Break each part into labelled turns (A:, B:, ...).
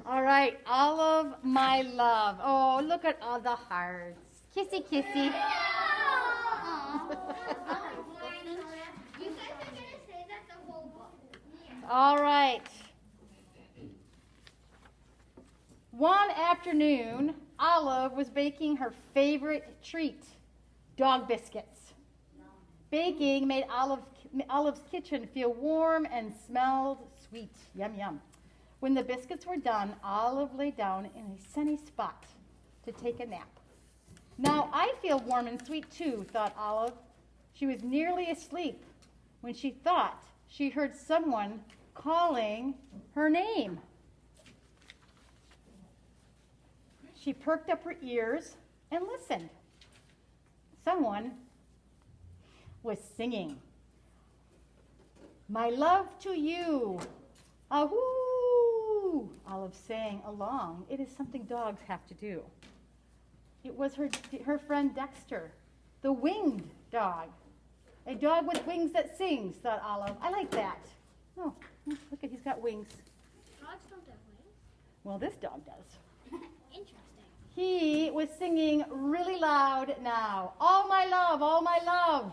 A: All right, Olive, my love. Oh, look at all the hearts. Kissy, kissy. All right. One afternoon, Olive was baking her favorite treat, dog biscuits. Baking made Olive's kitchen feel warm and smelled sweet. Yum, yum. When the biscuits were done, Olive lay down in a sunny spot to take a nap. Now I feel warm and sweet too, thought Olive. She was nearly asleep when she thought she heard someone calling her name. She perked up her ears and listened. Someone was singing. My love to you. Ahoo! Olive sang along. It is something dogs have to do. It was her friend Dexter, the winged dog. A dog with wings that sings, thought Olive. I like that. Oh, look at, he's got wings.
B: Dogs don't have wings.
A: Well, this dog does.
B: Interesting.
A: He was singing really loud now. All my love, all my love.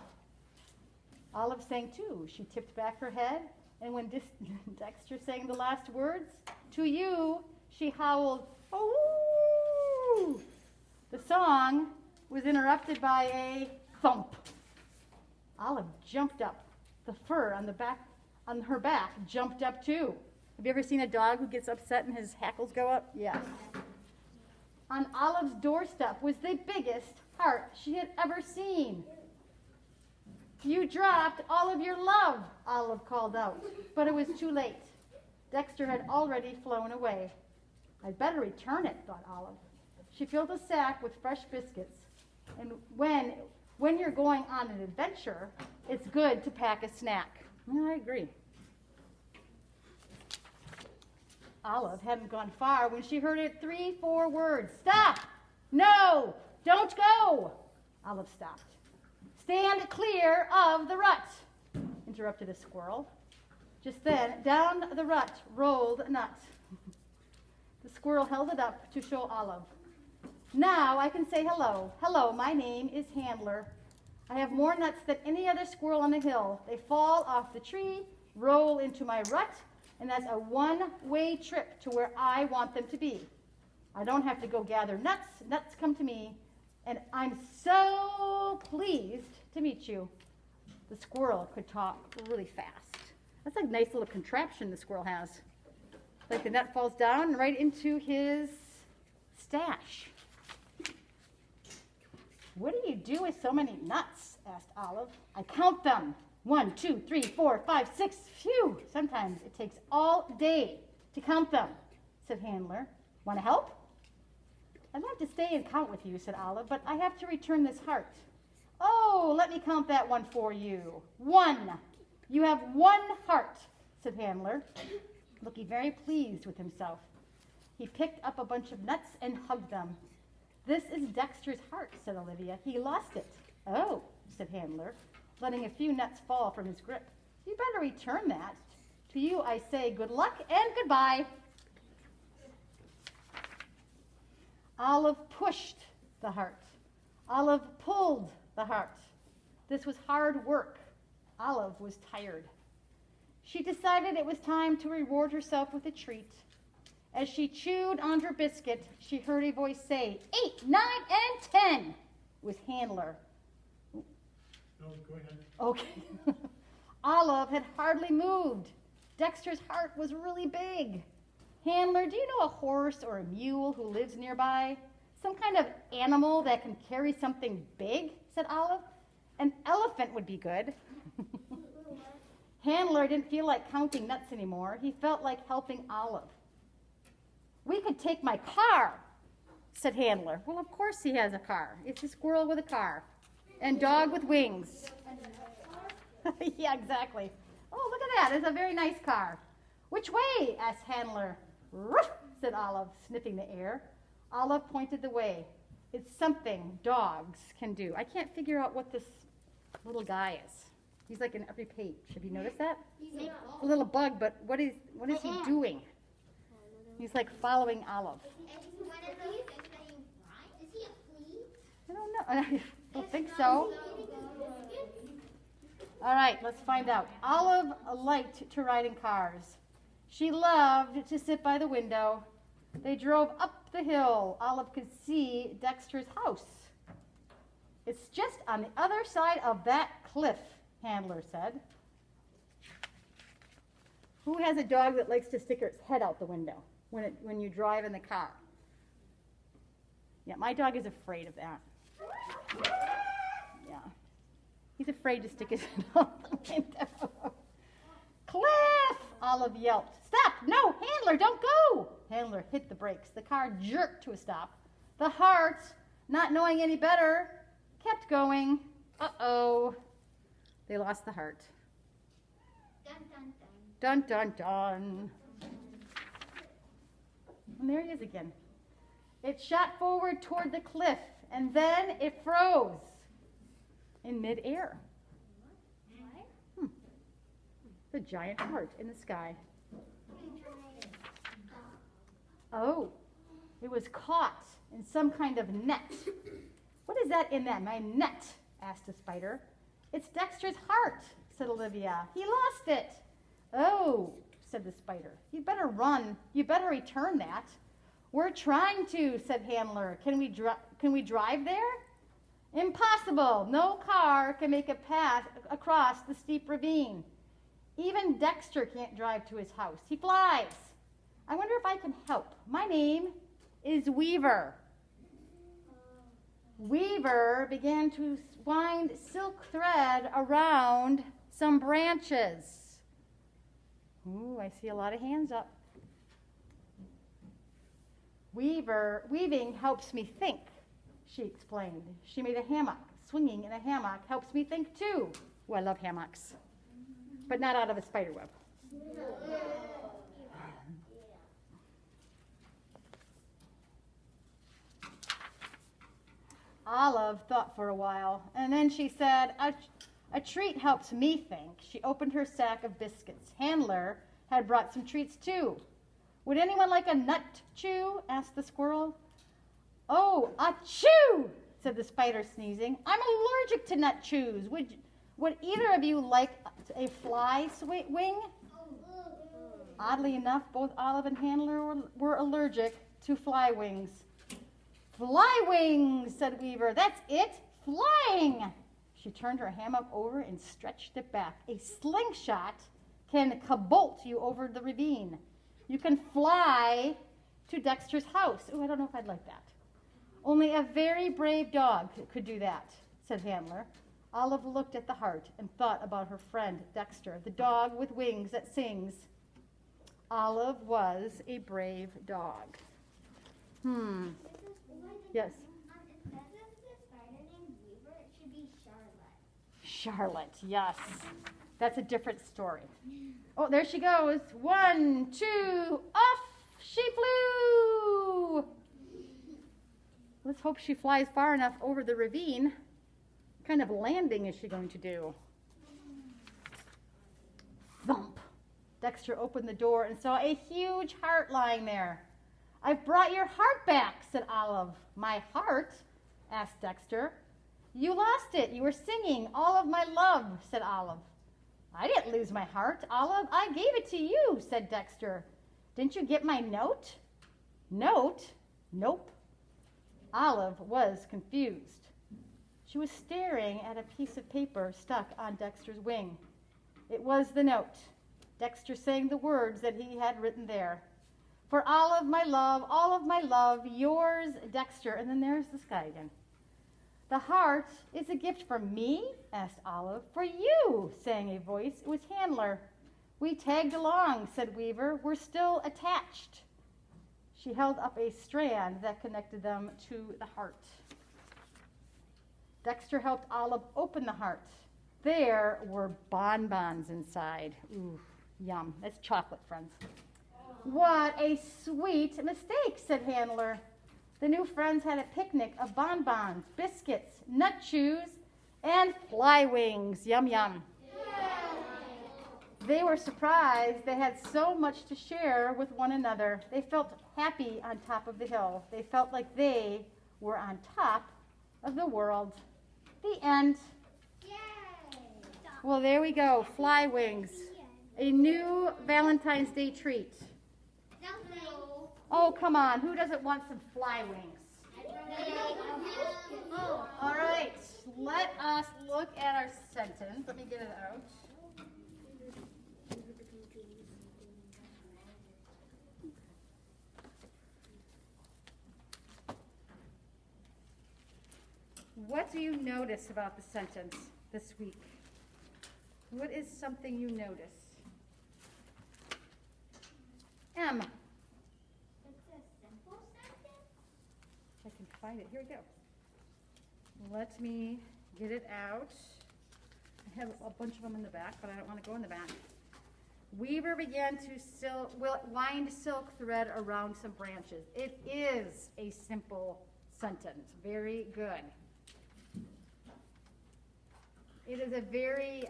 A: Olive sang too. She tipped back her head, and when Dexter sang the last words, to you, she howled, oh! The song was interrupted by a thump. Olive jumped up. The fur on her back jumped up too. Have you ever seen a dog who gets upset and his hackles go up? Yes. On Olive's doorstep was the biggest heart she had ever seen. You dropped all of your love, Olive called out, but it was too late. Dexter had already flown away. I'd better return it, thought Olive. She filled a sack with fresh biscuits, and when you're going on an adventure, it's good to pack a snack. I agree. Olive hadn't gone far when she heard it 3-4 words. Stop! No! Don't go! Olive stopped. Stand clear of the rut, interrupted a squirrel. Just then, down the rut rolled a nut. The squirrel held it up to show Olive. Now I can say hello. Hello, my name is Handler. I have more nuts than any other squirrel on the hill. They fall off the tree, roll into my rut, and that's a one-way trip to where I want them to be. I don't have to go gather nuts. Nuts come to me, and I'm so pleased to meet you. The squirrel could talk really fast. That's a nice little contraption the squirrel has. Like the nut falls down right into his stash. What do you do with so many nuts? Asked Olive. I count them. 1, 2, 3, 4, 5, 6. Phew! Sometimes it takes all day to count them, said Handler. Want to help? I'd like to stay and count with you, said Olive, but I have to return this heart. Oh, let me count that one for you. 1. You have 1 heart, said Handler, looking very pleased with himself. He picked up a bunch of nuts and hugged them. This is Dexter's heart, said Olivia. He lost it. Oh, said Handler, letting a few nuts fall from his grip. You better return that. To you I say good luck and goodbye. Olive pushed the heart. Olive pulled the heart. This was hard work. Olive was tired. She decided it was time to reward herself with a treat. As she chewed on her biscuit, she heard a voice say, 8, 9, and 10. It was Handler.
C: No, go ahead.
A: Okay. Olive had hardly moved. Dexter's heart was really big. Handler, do you know a horse or a mule who lives nearby? Some kind of animal that can carry something big, said Olive. An elephant would be good. Handler didn't feel like counting nuts anymore. He felt like helping Olive. We could take my car, said Handler. Well, of course he has a car. It's a squirrel with a car and dog with wings. Yeah, exactly. Oh, look at that. It's a very nice car. Which way? Asked Handler. Ruff, said Olive, sniffing the air. Olive pointed the way. It's something dogs can do. I can't figure out what this little guy is. He's like in every page. Have you noticed that? A little bug, but what is he doing? He's like following Olive.
B: And one of those things that you fly? Is he a flea?
A: I don't know. I don't think so. All right, let's find out. Olive liked to ride in cars. She loved to sit by the window. They drove up the hill. Olive could see Dexter's house. It's just on the other side of that cliff, Handler said. Who has a dog that likes to stick its head out the window when you drive in the car? Yeah, my dog is afraid of that. Yeah. He's afraid to stick his head out the window. Cliff! Olive yelped. Stop! No! Handler, don't go! Handler hit the brakes. The car jerked to a stop. The heart, not knowing any better, kept going. Uh-oh. They lost the heart.
B: Dun, dun, dun.
A: Dun, dun, dun. And there he is again. It shot forward toward the cliff, and then it froze in midair. The giant heart in the sky. Oh, it was caught in some kind of net. What is that in that? My net, asked the spider. It's Dexter's heart, said Olivia. He lost it. Oh, said the spider. You better run. You better return that. We're trying to, said Handler. Can we drive there? Impossible. No car can make a path across the steep ravine. Even Dexter can't drive to his house. He flies. I wonder if I can help. My name is Weaver. Weaver began to wind silk thread around some branches. Ooh, I see a lot of hands up. Weaving helps me think, she explained. She made a hammock. Swinging in a hammock helps me think too. Oh, I love hammocks, but not out of a spider web. Olive thought for a while, and then she said, a treat helps me think. She opened her sack of biscuits. Handler had brought some treats too. Would anyone like a nut chew? Asked the squirrel. Oh, a chew, said the spider, sneezing. I'm allergic to nut chews. Would either of you like a fly wing? Oddly enough, both Olive and Handler were allergic to fly wings. Fly wings, said Weaver. That's it, flying. She turned her hammock over and stretched it back. A slingshot can cabolt you over the ravine. You can fly to Dexter's house. Oh, I don't know if I'd like that. Only a very brave dog could do that, said Handler. Olive looked at the heart and thought about her friend Dexter, the dog with wings that sings. Olive was a brave dog. Yes.
B: Instead of the spider named Weaver, it should be Charlotte.
A: Charlotte, yes. That's a different story. Oh, there she goes. 1, 2, off she flew. Let's hope she flies far enough over the ravine. What kind of landing is she going to do? Thump. Dexter opened the door and saw a huge heart lying there. I've brought your heart back, said Olive. My heart? Asked Dexter. You lost it. You were singing All of My Love, said Olive. I didn't lose my heart, Olive. I gave it to you, said Dexter. Didn't you get my note? Note? Nope. Olive was confused. She was staring at a piece of paper stuck on Dexter's wing. It was the note. Dexter sang the words that he had written there. For all of my love, yours, Dexter. And then there's the sky again. The heart is a gift for me, asked Olive. For you, sang a voice. It was Handler. We tagged along, said Weaver. We're still attached. She held up a strand that connected them to the heart. Dexter helped Olive open the heart. There were bonbons inside. Ooh, yum. That's chocolate, friends. What a sweet mistake, said Handler. The new friends had a picnic of bonbons, biscuits, nut chews, and fly wings. Yum, yum. They were surprised. They had so much to share with one another. They felt happy on top of the hill. They felt like they were on top of the world. The end.
B: Yay!
A: Well, there we go. Fly wings. A new Valentine's Day treat.
B: No.
A: Oh, come on. Who doesn't want some fly wings? All right. Let us look at our sentence. Let me get it out. What do you notice about the sentence this week? What is something you notice? M.
B: It's a simple sentence.
A: I can find it. Here we go. Let me get it out. I have a bunch of them in the back, but I don't want to go in the back. Weaver began to wind silk thread around some branches. It is a simple sentence. Very good. It is a very,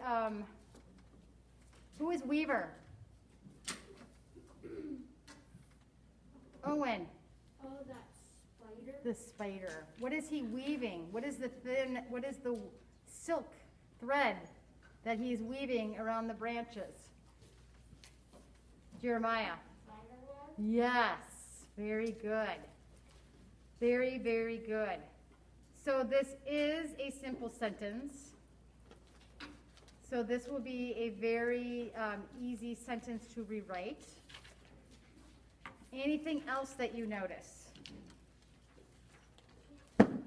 A: who is Weaver? Owen.
B: Oh, that spider.
A: The spider. What is he weaving? What is the silk thread that he's weaving around the branches? Jeremiah.
B: Spiderweb.
A: Yes. Very good. Very, very good. So this is a simple sentence. So this will be a very easy sentence to rewrite. Anything else that you notice?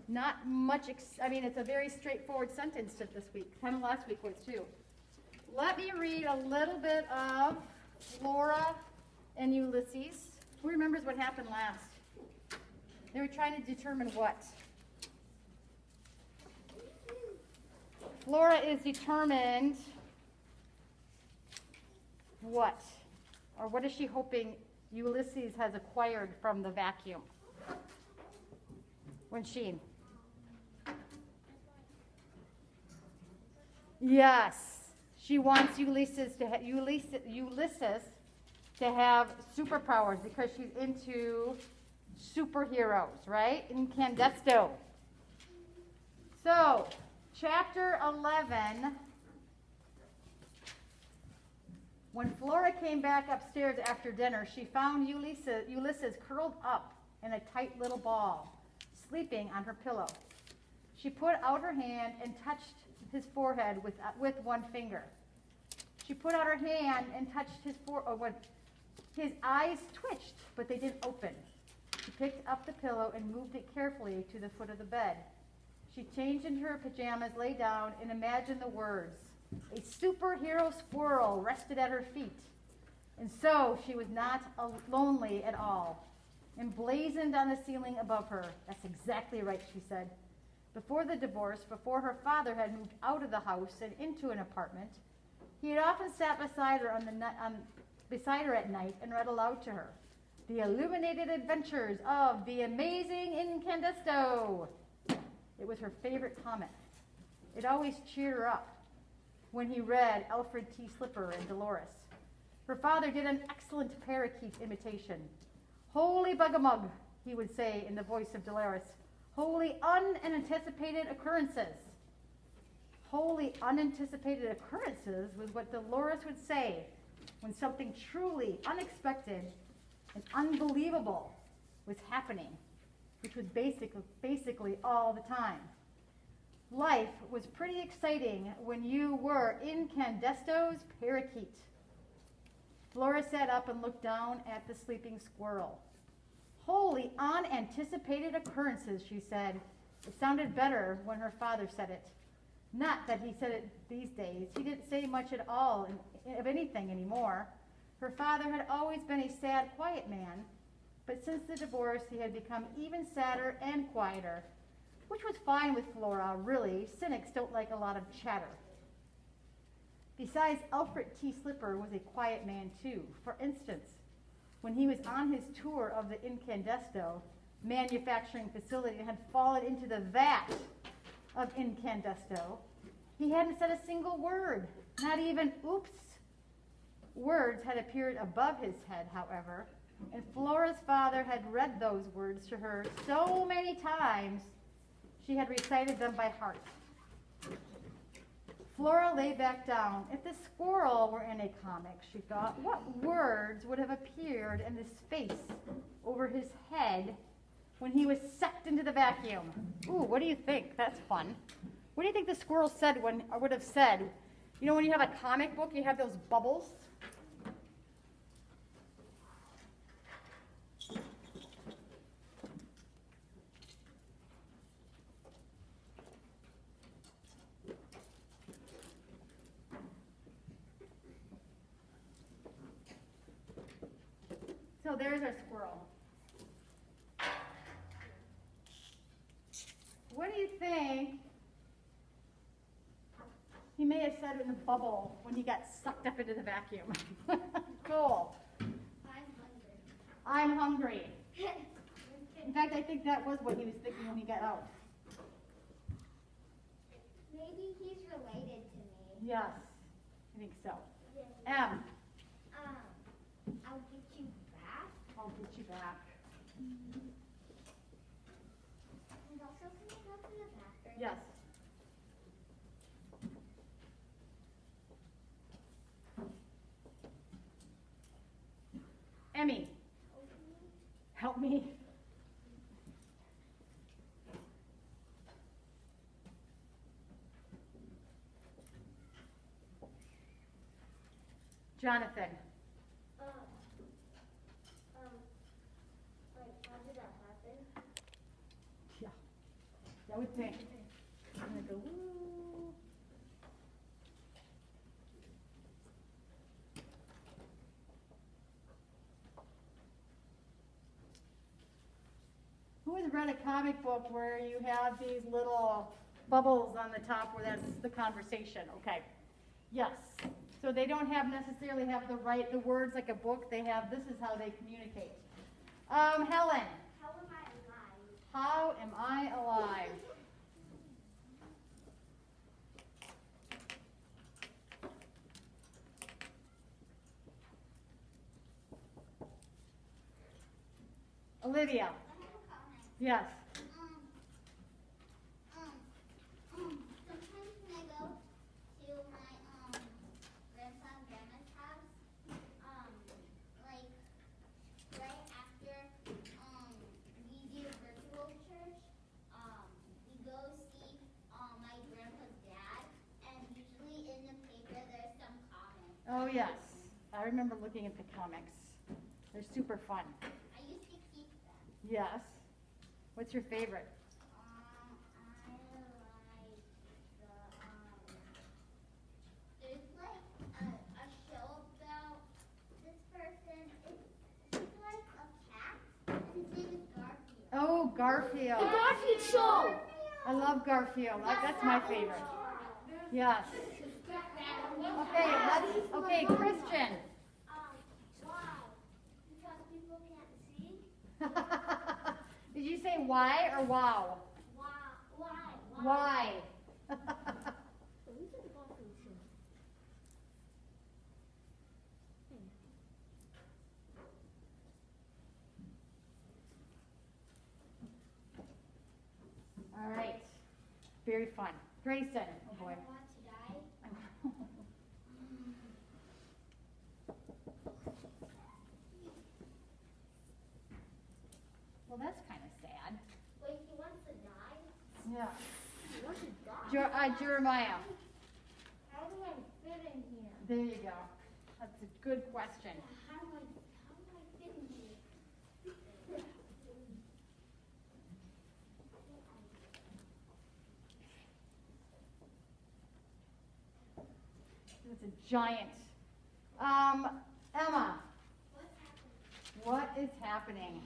A: Not much, it's a very straightforward sentence this week. Kind of last week was too. Let me read a little bit of Flora and Ulysses. Who remembers what happened last? They were trying to determine what? Flora is determined what? Or what is she hoping Ulysses has acquired from the vacuum? When she? Yes. She wants Ulysses to have superpowers because she's into superheroes, right? Incandesto. So, Chapter 11, when Flora came back upstairs after dinner, she found Ulysses curled up in a tight little ball, sleeping on her pillow. She put out her hand and touched his forehead with one finger. She put out her hand and touched his forehead. His eyes twitched, but they didn't open. She picked up the pillow and moved it carefully to the foot of the bed. She changed into her pajamas, lay down, and imagined the words. A superhero squirrel rested at her feet. And so she was not lonely at all. Emblazoned on the ceiling above her. That's exactly right, she said. Before the divorce, before her father had moved out of the house and into an apartment, he had often sat beside her at night and read aloud to her. The illuminated adventures of the amazing Incandesto. It was her favorite comic. It always cheered her up when he read Alfred T. Slipper and Dolores. Her father did an excellent parakeet imitation. Holy bugamug, he would say in the voice of Dolores. Holy unanticipated occurrences. Holy unanticipated occurrences was what Dolores would say when something truly unexpected and unbelievable was happening, which was basically all the time. Life was pretty exciting when you were Incandesto's parakeet. Flora sat up and looked down at the sleeping squirrel. Holy unanticipated occurrences, she said. It sounded better when her father said it. Not that he said it these days. He didn't say much at all of anything anymore. Her father had always been a sad, quiet man, but since the divorce, he had become even sadder and quieter, which was fine with Flora, really. Cynics don't like a lot of chatter. Besides, Alfred T. Slipper was a quiet man, too. For instance, when he was on his tour of the Incandesto manufacturing facility and had fallen into the vat of Incandesto, he hadn't said a single word, not even oops. Words had appeared above his head, however, and Flora's father had read those words to her so many times she had recited them by heart. Flora lay back down. If the squirrel were in a comic, she thought, what words would have appeared in the space over his head when he was sucked into the vacuum? Ooh, what do you think? That's fun. What do you think the squirrel said when, or would have said? You know, when you have a comic book, you have those bubbles. So there's our squirrel. What do you think he may have said in the bubble when he got sucked up into the vacuum? Cool. I'm hungry. In fact, I think that was what he was thinking when he got out.
B: Maybe he's related to me.
A: Yes, I think so.
B: Yeah.
A: M,
B: I'll get you back.
A: I'll get you back.
B: And also, can you go to the bathroom?
A: Yes. Emmy, help me. Jonathan,
B: Like, how did that happen?
A: yeah, I would think. I'm gonna go, woo. Who has read a comic book where you have these little bubbles on the top where that's the conversation? Okay. Yes. So they don't necessarily have the words like a book. They have, this is how they communicate. Helen,
B: How am I alive?
A: how am I alive? Olivia,
B: I have a comment.
A: yes.
B: Sometimes when I go to my grandpa and grandma's house, like right after we do virtual church, we go see my grandpa's dad, and usually in the paper there's some comments.
A: Oh, yes. I remember looking at the comics. They're super fun.
B: I used to keep them.
A: Yes. What's your favorite?
B: I like the there's like a show about this person. She's like a cat, and his name is Garfield.
A: Oh, Garfield.
D: Garfield show.
A: I love Garfield. That's my favorite. Yes. Okay, Christian.
B: Why? Because people can't see.
A: Did you say why or wow?
B: Why?
A: Why? All right. Very fun. Grayson. Oh boy.
B: I want to die.
A: Well, that's kind of sad.
B: Wait, he wants to die?
A: Yeah.
B: He wants to die?
A: Jeremiah.
B: How do I fit in here?
A: There you go. That's a good question.
B: How do I fit in here?
A: It's a giant. Emma, what is happening?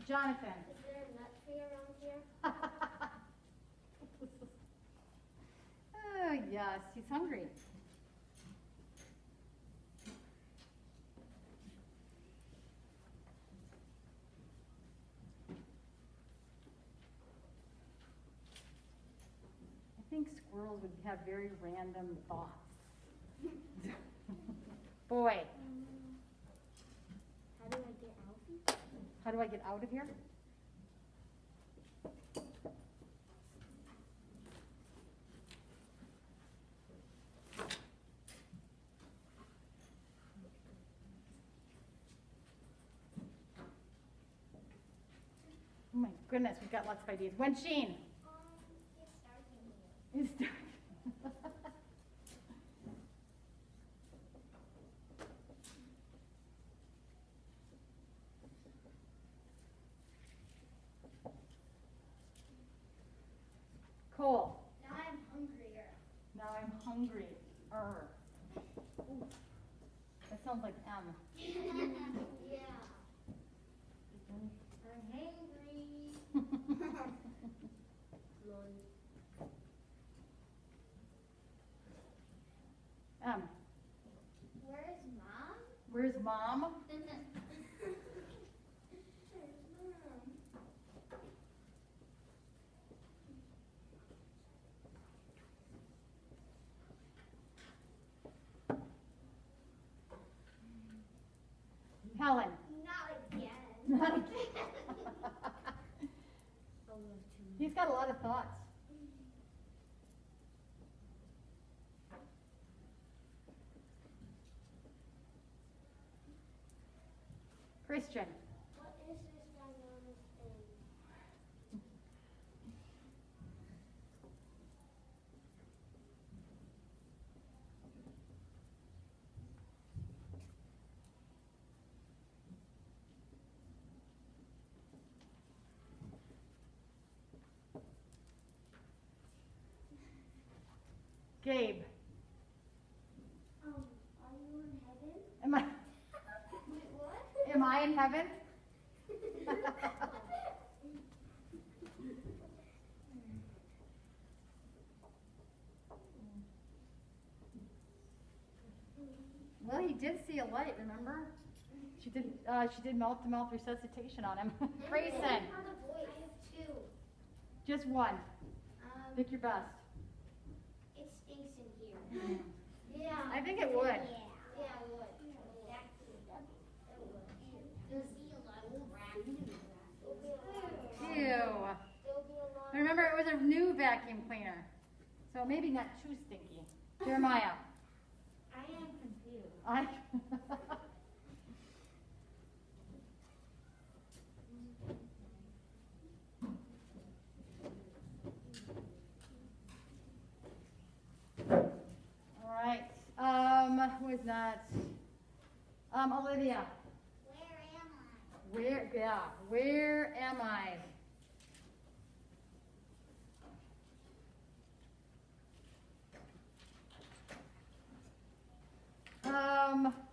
A: Jonathan.
B: Is there a nut tree around here?
A: Oh, yes, he's hungry. think squirrels would have very random thoughts. Boy,
B: How do I get out?
A: how do I get out of here? Oh my goodness, we've got lots of ideas. Wenchine.
B: It's dark in here.
A: It's dark. Cole.
B: Now I'm hungrier.
A: Now I'm hungry. Ooh. That sounds like M.
B: Yeah. I'm hungry.
A: M.
B: Where's mom?
A: Where's mom?
B: Where's mom?
A: Helen.
B: Not again.
A: Not again. He's got a lot of thoughts. Christian.
B: What is this ginormous thing?
A: Gabe.
B: Are you in heaven?
A: Am I,
B: Wait, what?
A: am I in heaven? Well, he did see a light, remember? She did mouth-to-mouth resuscitation on him. Grayson.
B: I have a voice. I have two.
A: Just one. Pick your best.
B: It stinks in here. Yeah.
A: I think it would.
B: Yeah, it would. There'll be a lot of rats.
A: Ew.
B: There'll be a lot.
A: Remember, it was a new vacuum cleaner, so maybe not too stinky. Jeremiah.
B: I am confused.
A: I. All right. Who is that? Olivia.
B: Where am I?
A: Where am I?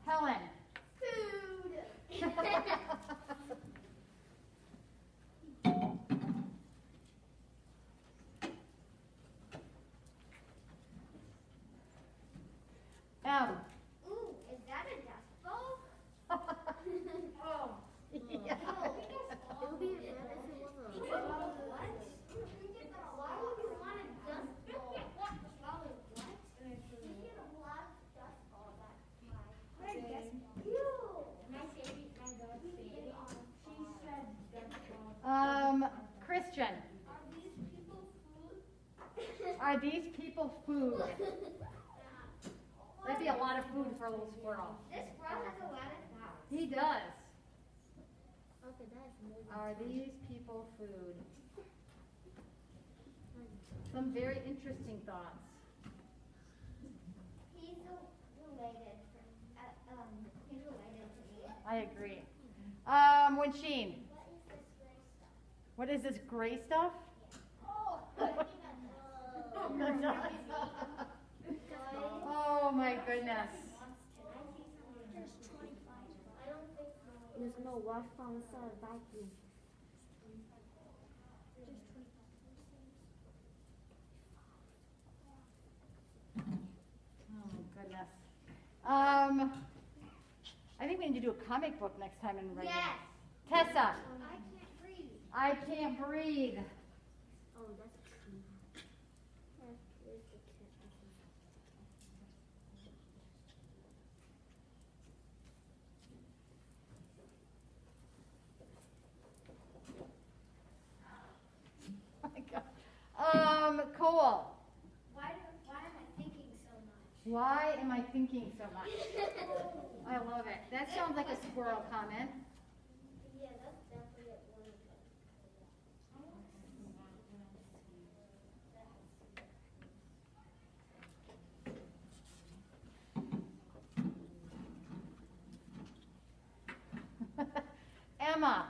A: Helen.
B: Food.
A: M.
B: Ooh, is that a dust bowl? Oh.
A: Yeah.
B: It would be better if it was a what? Why would you want a dust bowl? What? You get a black dust bowl, that's why. What a dust bowl. Ew. My favorite, my dog's favorite. She said dust bowl.
A: Christian.
B: Are these people food?
A: Are these people food? That'd be a lot of food for a little squirrel.
B: This squirrel has a lot of thoughts.
A: He does.
B: Okay, that's more
A: Are these people food? Some very interesting thoughts.
B: He's related. He's related to me.
A: I agree. Wenchine.
B: What is this gray stuff?
A: What is this gray stuff?
B: Oh,
A: Oh my goodness.
B: There's no wash from inside vacuum.
A: Oh my goodness. I think we need to do a comic book next time in writing.
B: Yes.
A: Tessa.
B: I can't breathe.
A: I can't breathe.
B: Oh, that's true.
A: Why am I thinking so much? I love it. That sounds like a squirrel comment.
B: Yeah, that's definitely one of them.
A: Emma,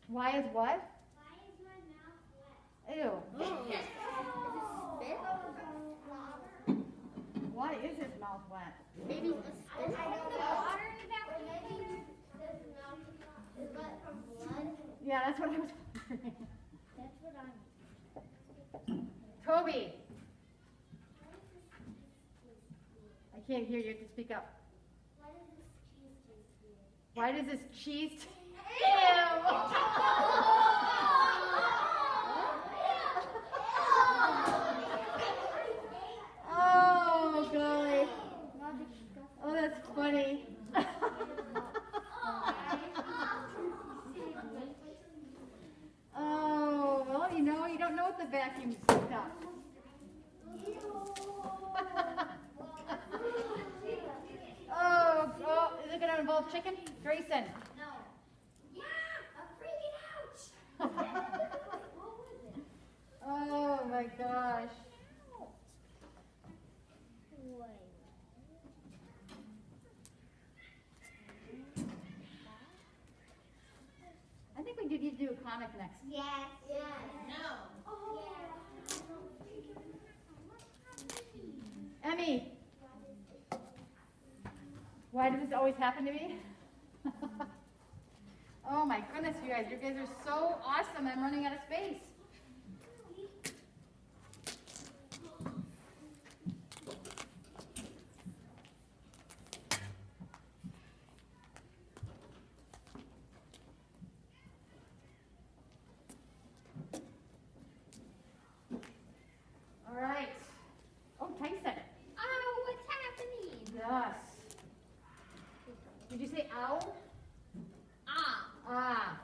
A: why is what? Ew. Why is his mouth wet?
B: Maybe the water in the back, or maybe this mouth is wet from blood.
A: Yeah, that's what I was wondering.
B: That's what
A: Toby, I can't hear you. You have to speak up.
B: Why does this cheese taste weird?
A: Why does this cheese? Ew. Oh, golly. Oh, that's funny. Oh, well, you know, you don't know what the vacuum's picked up. Oh, is it going to involve chicken? Grayson.
B: No. Yeah, I'm freaking out. What was it?
A: Oh, my gosh. I think we need to do a comic next.
B: Yes. Yes. No. Oh. Yeah.
A: Emmy, why does this always happen to me? Oh my goodness, you guys are so awesome. I'm running out of space. All right. Oh, Tyson.
B: Oh, what's happening?
A: Yes. Did you say ow?
B: Ah.
A: Ah.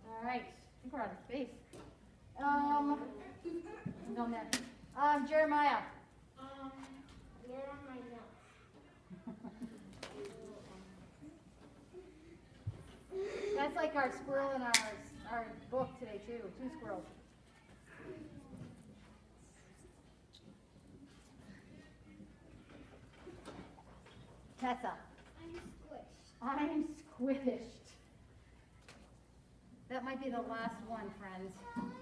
A: All right. I think we're out of space. Down there. Jeremiah.
B: Where are my notes?
A: That's like our squirrel in our book today too. 2 squirrels. Tessa. I'm squished. That might be the last one, friends.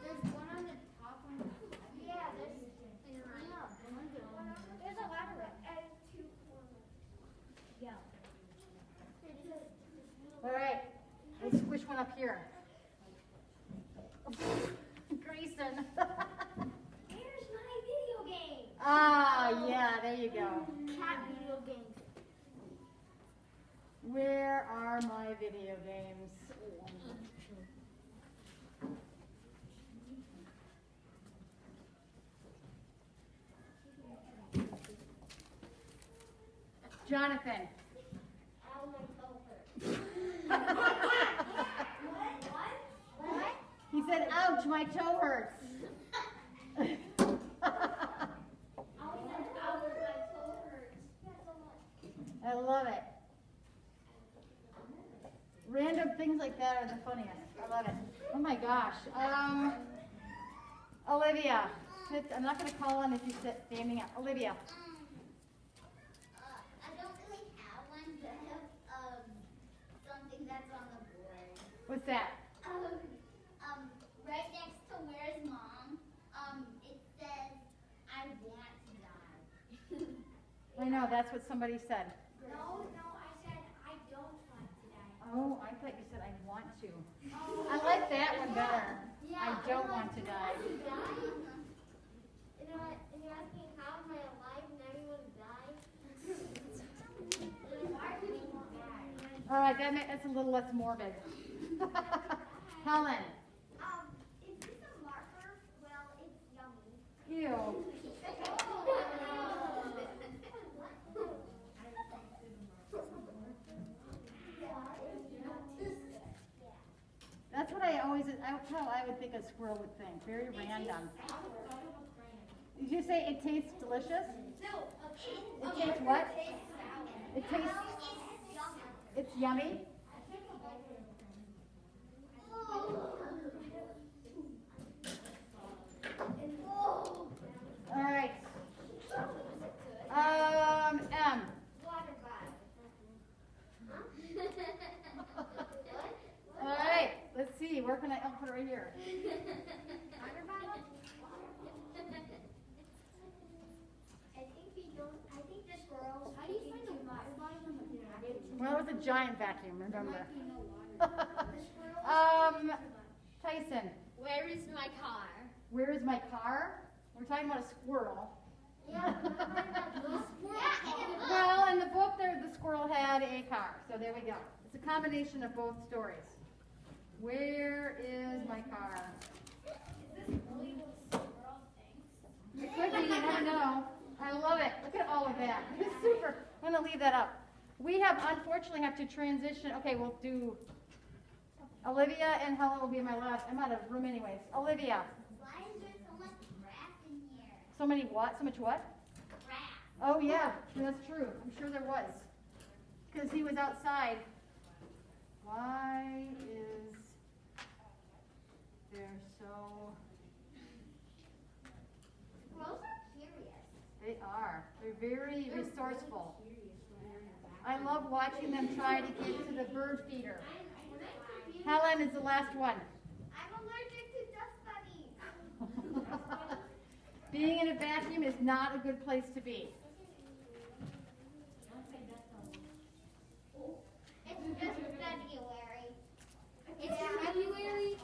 B: There's one on the top one. Yeah, there's a ladder and 2 corners. Yeah.
A: All right. Let's squish one up here. Grayson.
B: Here's my video game.
A: Ah, yeah, there you go.
B: Cat video games.
A: Where are my video games? Jonathan.
B: Ow, my toe hurts. What?
A: He said, ouch, my toe hurts.
B: Ow, my toe hurts.
A: I love it. Random things like that are the funniest. I love it. Oh my gosh. Olivia. I'm not going to call on if you sit standing up. Olivia.
B: I don't really have one, but I have something that's on the board.
A: What's that?
B: Right next to where's mom, it says I want to die.
A: I know, that's what somebody said.
B: No, I said I don't want to die.
A: Oh, I thought you said I want to. I like that one better. I don't want to die.
B: And you're asking how am I alive and everyone died? Why would you want that?
A: All right, that's a little less morbid. Helen.
B: Is this a marker? Well, it's yummy.
A: Ew. That's how I would think a squirrel would think. Very random. Did you say it tastes delicious?
B: No,
A: It tastes what? It tastes, it's yummy? All right. M.
B: Water bottle.
A: All right. Let's see. Where can I'll put it right here.
B: Water bottle? I think the squirrels. How do you find a water bottle in the rabbit?
A: Well, it was a giant vacuum, remember? Tyson,
B: Where is my car?
A: where is my car? We're talking about a squirrel.
B: Yeah,
A: Well, in the book, the squirrel had a car, so there we go. It's a combination of both stories. Where is my car?
B: Is this really what squirrel thinks?
A: It could be, you never know. I love it. Look at all of that. It's super. I'm going to leave that up. We unfortunately have to transition. Okay, we'll do Olivia and Helen will be my last. I'm out of room anyways. Olivia.
B: Why is there so much grass in here?
A: So many what? So much what?
B: Grass.
A: Oh, yeah. That's true. I'm sure there was. Because he was outside. Why is there so...
B: Squirrels are curious.
A: They are. They're very resourceful. I love watching them try to get to the bird feeder. Helen is the last one.
B: I'm allergic to dust bunnies.
A: Being in a vacuum is not a good place to be.
B: It's just February. It's February.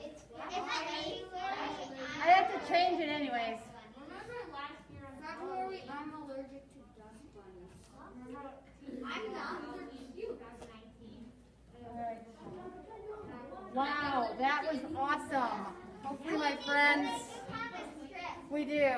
B: It's February.
A: I have to change it anyways.
B: Remember last year in February, I'm allergic to dust bunnies. I'm not. They're cute.
A: All right. Wow, that was awesome. Hopefully, my friends, we do.